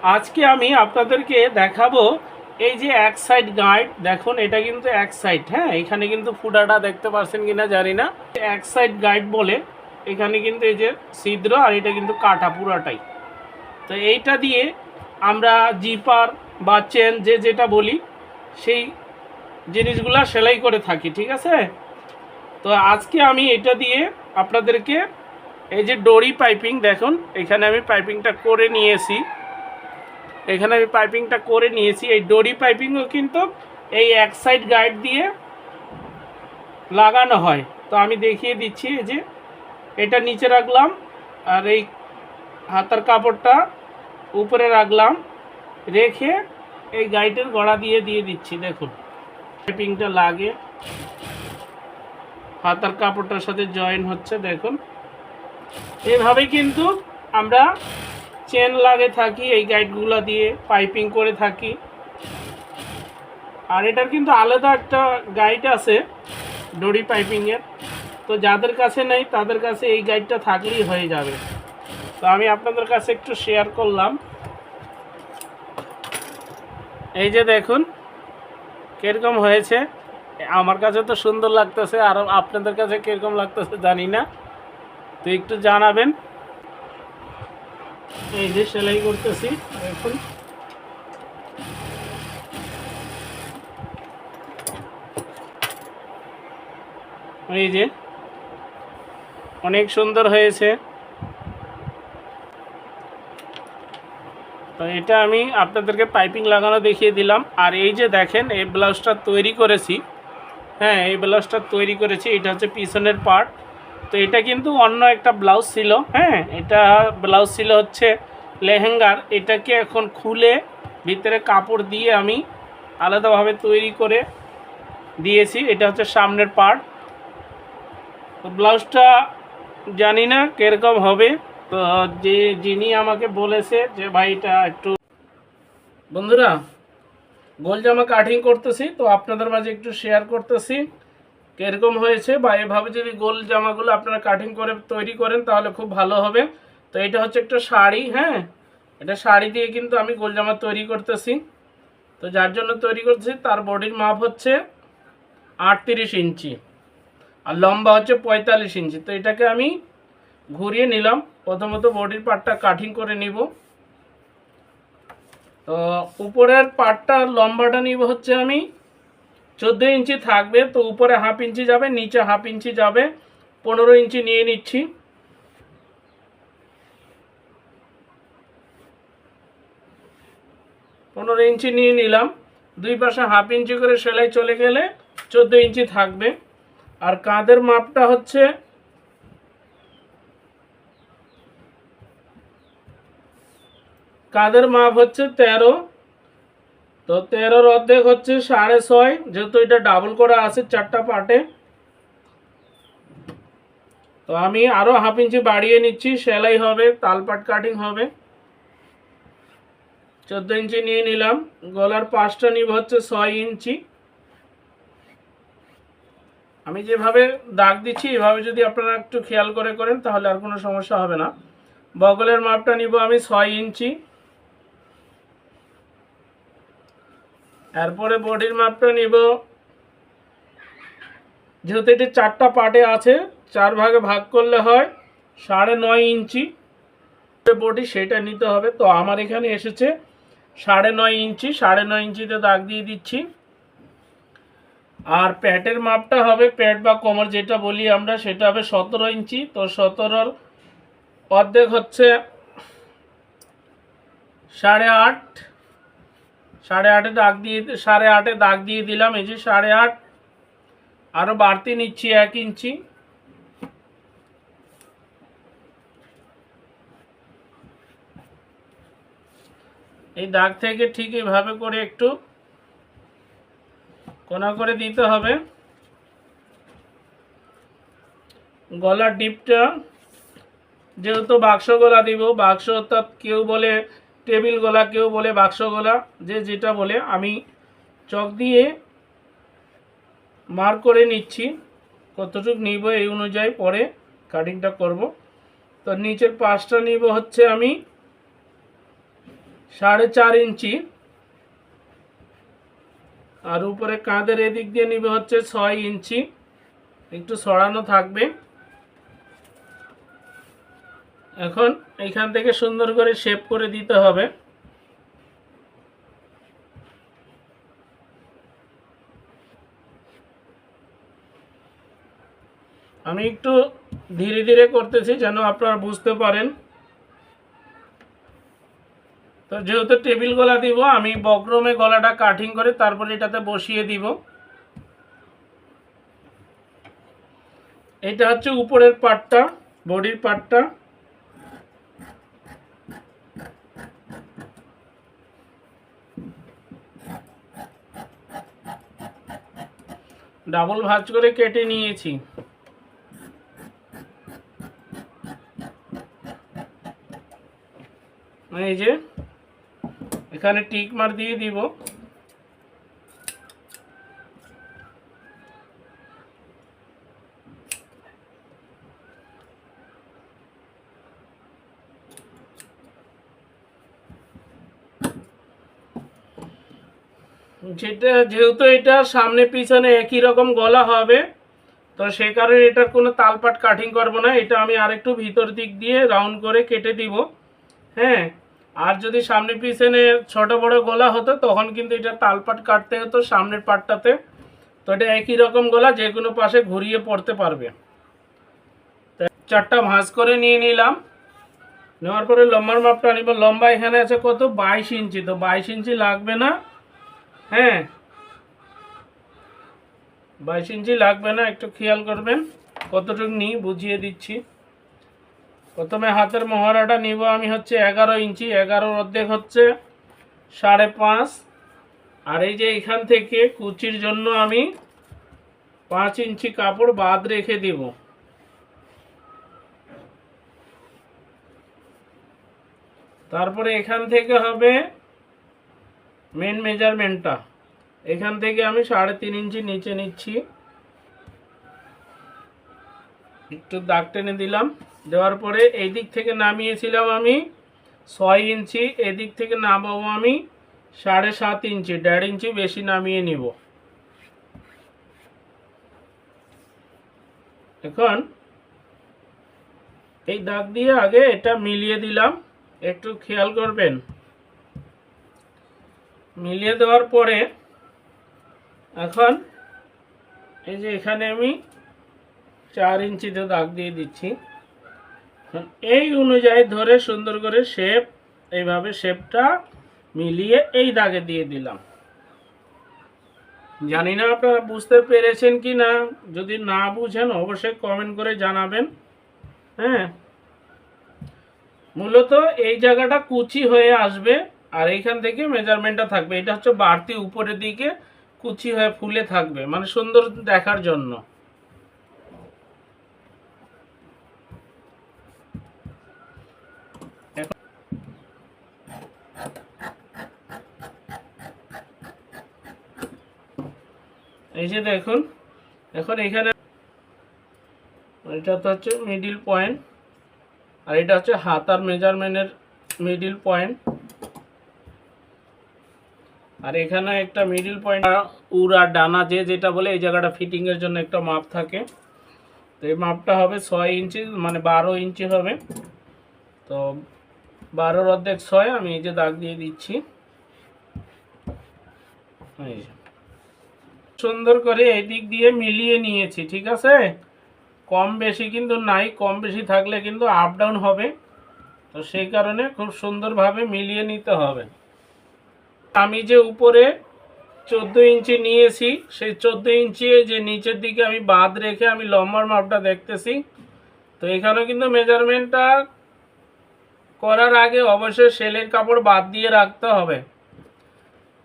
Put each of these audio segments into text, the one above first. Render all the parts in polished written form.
আজকে আমি আপনাদেরকে দেখাবো এই যে এক সাইড গাইড। দেখুন এটা কিন্তু এক সাইড, হ্যাঁ এখানে কিন্তু ফুটাটা দেখতে পাচ্ছেন কিনা জানি না, এক সাইড গাইড বলে। এখানে কিন্তু এই যে ছিদ্র, আর এটা কিন্তু কাটা পুরাটাই। তো এইটা দিয়ে আমরা জিপার বা চেন যে যেটা বলি সেই জিনিসগুলা সেলাই করে থাকি, ঠিক আছে। তো আজকে আমি এটা দিয়ে আপনাদেরকে এই যে ডরি পাইপিং, দেখুন এখানে আমি পাইপিংটা করে নিয়েছি। এই ডরি পাইপিংও কিন্তু এই এক সাইড গাইড দিয়ে লাগানো হয়। তো আমি দেখিয়ে দিচ্ছি। এই যে এটা নিচে রাখলাম, আর এই হাতার কাপড়টা উপরে রাখলাম, রেখে এই গাইডের গড়া দিয়ে দিচ্ছি। দেখুন পাইপিংটা লাগে, হাতার কাপড়টার সাথে জয়েন হচ্ছে। দেখুন এইভাবেই কিন্তু আমরা চেন লাগে থাকি, এই গাইডগুলো দিয়ে পাইপিং করে থাকি। আর এটার কিন্তু আলাদা একটা গাইড আছে ডরি পাইপিংয়ের। তো যাদের কাছে নেই তাদের কাছে এই গাইডটা থাকলেই হয়ে যাবে। তো আমি আপনাদের কাছে একটু শেয়ার করলাম। এই যে দেখুন কীরকম হয়েছে, আমার কাছে তো সুন্দর লাগতেছে, আর আপনাদের কাছে কীরকম লাগতেছে জানি না, তো একটু জানাবেন। এই যে সেলাই করতেছি এখন। এই যে অনেক সুন্দর হয়েছে। তো এটা আমি আপনাদেরকে পাইপিং লাগানো দেখিয়ে দিলাম। আর এই যে দেখেন এই ব্লাউজটা তৈরি করেছি, হ্যাঁ এই ব্লাউজটা তৈরি করেছি। এটা হচ্ছে পিছনের পার্ট। তো এটা কিন্তু অন্য একটা ব্লাউজ ছিল, হ্যাঁ এটা ব্লাউজ ছিল হচ্ছে লেহেঙ্গার। এটাকে এখন খুলে ভিতরে কাপড় দিয়ে আমি আলাদাভাবে তৈরি করে দিয়েছি। এটা হচ্ছে সামনের পার্ট। তো ব্লাউজটা জানি না কীরকম হবে। তো যিনি আমাকে বলেছে যে ভাই এটা একটু, বন্ধুরা গোল জামা কাটিং করতেছি, তো আপনাদের মাঝে একটু শেয়ার করতেছি কীরকম হয়েছে। বা এভাবে যদি গোল জামাগুলো আপনারা কাটিং করে তৈরি করেন তাহলে খুব ভালো হবে। তো এটা হচ্ছে একটা শাড়ি, হ্যাঁ এটা শাড়ি দিয়ে কিন্তু আমি গোল জামা তৈরি করতেছি। তো যার জন্য তৈরি করতেছি তার বডির মাপ হচ্ছে 38 ইঞ্চি আর লম্বা হচ্ছে 45 ইঞ্চি। তো এটাকে আমি ঘুরিয়ে নিলাম। প্রথমত বডির পার্টটা কাটিং করে নিব। তো উপরের পার্টটা লম্বাটা নিব হচ্ছে আমি 14 ইঞ্চি থাকবে। তো উপরে হাফ ইঞ্চি যাবে, নিচে হাফ ইঞ্চি যাবে, 15 ইঞ্চি নিয়ে নিচ্ছি। পনেরো ইঞ্চি নিয়ে নিলাম। দুই পাশে হাফ ইঞ্চি করে সেলাই চলে গেলে 14 ইঞ্চি থাকবে। আর কাঁধের মাপটা হচ্ছে কাঁধের মাপ হচ্ছে 13। তো 13-র অর্ধেক হচ্ছে 6.5, যেহেতু এটা ডাবল করা আছে 4টা পার্টে। তো আমি আরও হাফ ইঞ্চি বাড়িয়ে নিচ্ছি, সেলাই হবে, তালপাট কাটিং হবে। 14 ইঞ্চি নিয়ে নিলাম। গলার পাশটা নিব হচ্ছে 6 ইঞ্চি। আমি যেভাবে দাগ দিচ্ছি এভাবে যদি আপনারা একটু খেয়াল করে করেন তাহলে আর কোনো সমস্যা হবে না। বগলের মাপটা নিব আমি 6 ইঞ্চি। এরপরে বডির মাপটা নিব, যেহেতু এটি 4টা পার্টে আছে 4 ভাগে ভাগ করলে হয় 9.5 ইঞ্চি বডি, সেটা নিতে হবে। তো আমার এখানে এসেছে 9.5 ইঞ্চি। 9.5 ইঞ্চিতে দাগ দিয়ে দিচ্ছি। আর প্যাটের মাপটা হবে, প্যাট বা কোমর যেটা বলি আমরা, সেটা হবে 17 ইঞ্চি। তো 17-র অর্ধেক হচ্ছে 8.5। 8.5-এ দাগ দিয়ে 8.5-এ দাগ দিয়ে দিলাম। এই যে 8.5, আরও বাড়তি নিচ্ছি 1 ইঞ্চি। এই দাগ থেকে ঠিক এভাবে করে একটু কোনা করে দিতে হবে। গলার ডিপটা যেহেতু বাক্স গলা দিব, বাক্স অর্থাৎ কেউ বলে টেবিল গলা, কেউ বলে বাক্স গলা, যে যেটা বলে, আমি চক দিয়ে মার্ক করে নিচ্ছি কতটুকু নিব, এই অনুযায়ী পরে কাটিংটা করব। তো নিচের পাশটা নিব হচ্ছে আমি 4.5 ইঞ্চি, আর উপরে কাঁধের এদিক দিয়ে নিবে হচ্ছে 6 ইঞ্চি, একটু সরানো থাকবে। এখন এইখান থেকে সুন্দর করে শেপ করে দিতে হবে। আমি একটু ধীরে ধীরে করতেছি যেন আপনারা বুঝতে পারেন। তো যেহেতু টেবিল গলা দিব, আমি বক্রমে গলাটা কাটিং করে তারপরে এটাতে বসিয়ে দিব। এটা হচ্ছে উপরের পার্টটা, বডির পার্টটা। ডাবল ভাঁজ করে কেটে নিয়েছি। এই যে এখানে টিক মার দিয়ে দিব। যেহেতু এটা সামনে পিছনে একই রকম গলা হবে, তো সেই কারণে এটার কোনো তালপাট কাটিং করব না। এটা আমি আরেকটু ভিতর দিক দিয়ে রাউন্ড করে কেটে দিব। হ্যাঁ, আর যদি সামনে পিছনে ছোট বড় গলা হতো তখন কিন্তু এটা তালপাট কাটতে হতো সামনের পাটটাতে। তো এটা একই রকম গলা, যে কোনো পাশে ঘুরিয়ে পড়তে পারবে। 4টা ভাঁজ করে নিয়ে নিলাম। নেওয়ার পরে লম্বার মাপটা নিব। লম্বা এখানে আছে কত, 22 ইঞ্চি। তো 22 ইঞ্চি লাগবে না। হ্যাঁ, 22 ইঞ্চি লাগবে না, একটু খেয়াল করবেন কতটুকু নিই, বুঝিয়ে দিচ্ছি। প্রথমে হাতের মহড়াটা নিব আমি হচ্ছে 11 ইঞ্চি। 11 অর্ধেক হচ্ছে 5.5। আর এই যে এখান থেকে কুচির জন্য আমি 5 ইঞ্চি কাপড় বাদ রেখে দিব। তারপরে এখান থেকে হবে মেন মেজারমেন্টটা। এখান থেকে আমি 3.5 ইঞ্চি নিচে নিচ্ছি। একটু দাগ টেনে দিলাম। দেওয়ার পরে এই দিক থেকে নামিয়েছিলাম আমি 6 ইঞ্চি, এদিক থেকে নামাবো আমি 7.5 ইঞ্চি। 1.5 ইঞ্চি বেশি নামিয়ে নিব। এখন এই দাগ দিয়ে আগে এটা মিলিয়ে দিলাম, একটু খেয়াল করবেন। মিলিয়ে দেওয়ার পরে এখন এই যে এখানে আমি 4 ইঞ্চিতে দাগ দিয়ে দিচ্ছি। এই অনুযায়ী ধরে সুন্দর করে শেপ, এইভাবে শেপটা মিলিয়ে এই দাগে দিয়ে দিলাম। জানি না আপনারা বুঝতে পেরেছেন কি না। যদি না বুঝেন অবশ্যই কমেন্ট করে জানাবেন। হ্যাঁ, মূলত এই জায়গাটা কুচি হয়ে আসবে, আর এইখান থেকে মেজারমেন্টটা থাকবে। এটা হচ্ছে বাড়তি উপরের দিকে কুচি হয়ে ফুলে থাকবে, মানে সুন্দর দেখার জন্য। এই যে দেখুন, এখন এখানে এটা তো হচ্ছে মিডিল পয়েন্ট, আর এটা হচ্ছে হাতার মেজারমেন্টের মিডিল পয়েন্ট। আর এখানে একটা মিডিল পয়েন্ট, উড়া ডানা যে যেটা বলে, এই জায়গাটা ফিটিং এর জন্য একটা মাপ থাকে। তো এই মাপটা হবে 6 ইঞ্চি, মানে 12 ইঞ্চি হবে। তো 12 অর্ধেক 6 আমি এই যে দাগ দিয়ে দিচ্ছি। সুন্দর করে এই দিক দিয়ে মিলিয়ে নিয়েছি। ঠিক আছে, কম বেশি কিন্তু নাই। কম বেশি থাকলে কিন্তু আপ ডাউন হবে। তো সেই কারণে খুব সুন্দরভাবে মিলিয়ে নিতে হবে। আমি যে উপরে 14 ইঞ্চি নিয়েছি, সেই 14 ইঞ্চি যে নিচের দিকে আমি বাদ রেখে আমি লম্বার মাপটা দেখতেছি। তো এখানেও কিন্তু মেজারমেন্টটা করার আগে অবশ্যই সেলের কাপড় বাদ দিয়ে রাখতে হবে।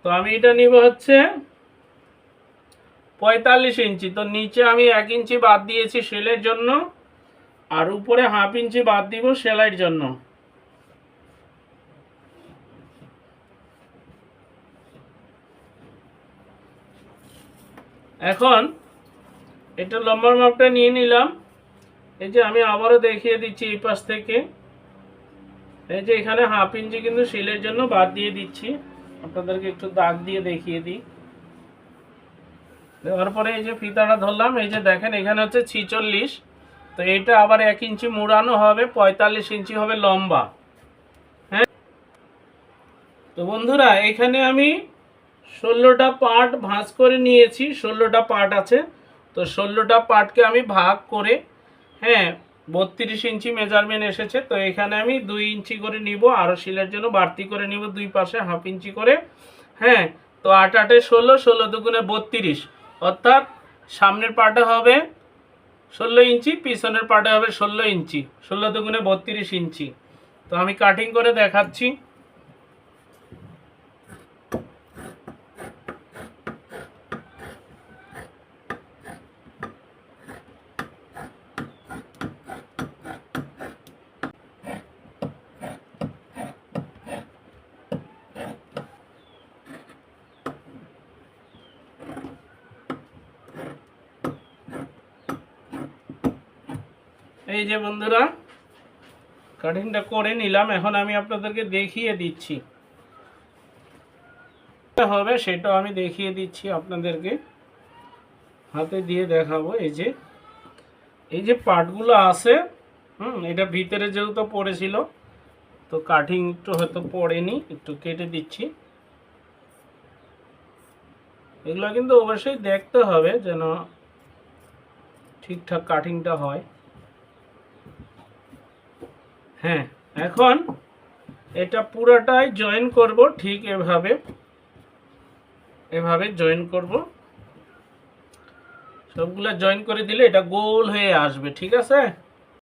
তো আমি এটা নিব হচ্ছে 45 ইঞ্চি। তো নিচে আমি 1 ইঞ্চি বাদ দিয়েছি সেলের জন্য, আর উপরে হাফ ইঞ্চি বাদ দিব সেলাইয়ের জন্য। এখন এটা লম্বার মাপটা নিয়ে নিলাম। এই যে আমি আবারও দেখিয়ে দিচ্ছি এই পাশ থেকে। এই যে এখানে 1/2 ইঞ্চি কিন্তু শিলের জন্য বাদ দিয়ে দিচ্ছি, আপনাদেরকে একটু দাগ দিয়ে দেখিয়ে দিই। দেওয়ার পরে এই যে ফিতাটা ধরলাম, এই যে দেখেন এখানে হচ্ছে 46, তো এটা আবার 1 ইঞ্চি মুড়ানো হবে, 45 ইঞ্চি হবে লম্বা। হ্যাঁ, তো বন্ধুরা এখানে আমি 16টা পার্ট ভাঁজ করে নিয়েছি, 16টা পার্ট আছে, তো 16টা পার্টকে আমি ভাগ করে, হ্যাঁ 32 ইঞ্চি মেজারমেন্ট এসেছে, তো এখানে আমি 2 ইঞ্চি করে নিব, আরও শিলের জন্য বাড়তি করে নিব দুই পাশে 1/2 ইঞ্চি করে। হ্যাঁ, তো 8 8 16, 16 দুগুণে 32, অর্থাৎ সামনের পার্টে হবে 16 ইঞ্চি, পিছনের পার্টে হবে 16 ইঞ্চি, 16 দুগুণে 32 ইঞ্চি। তো আমি কাটিং করে দেখাচ্ছি। এই যে বন্ধুরা কাটিংটা করে নিলাম, এখন আমি আপনাদেরকে দেখিয়ে দিচ্ছি হবে, সেটাও আমি দেখিয়ে দিচ্ছি আপনাদেরকে, হাতে দিয়ে দেখাবো। এই যে পার্টগুলো আছে, এটা ভিতরে যেহেতু পড়েছিল, তো কাটিং একটু হয়তো পড়েনি, একটু কেটে দিচ্ছি। এগুলো কিন্তু অবশ্যই দেখতে হবে যেন ঠিকঠাক কাটিংটা হয়। হ্যাঁ, এখন এটা পুরোটাই জয়েন করব, ঠিক এভাবে জয়েন করব, সবগুলো জয়েন করে দিলে এটা গোল হয়ে আসবে, ঠিক আছে।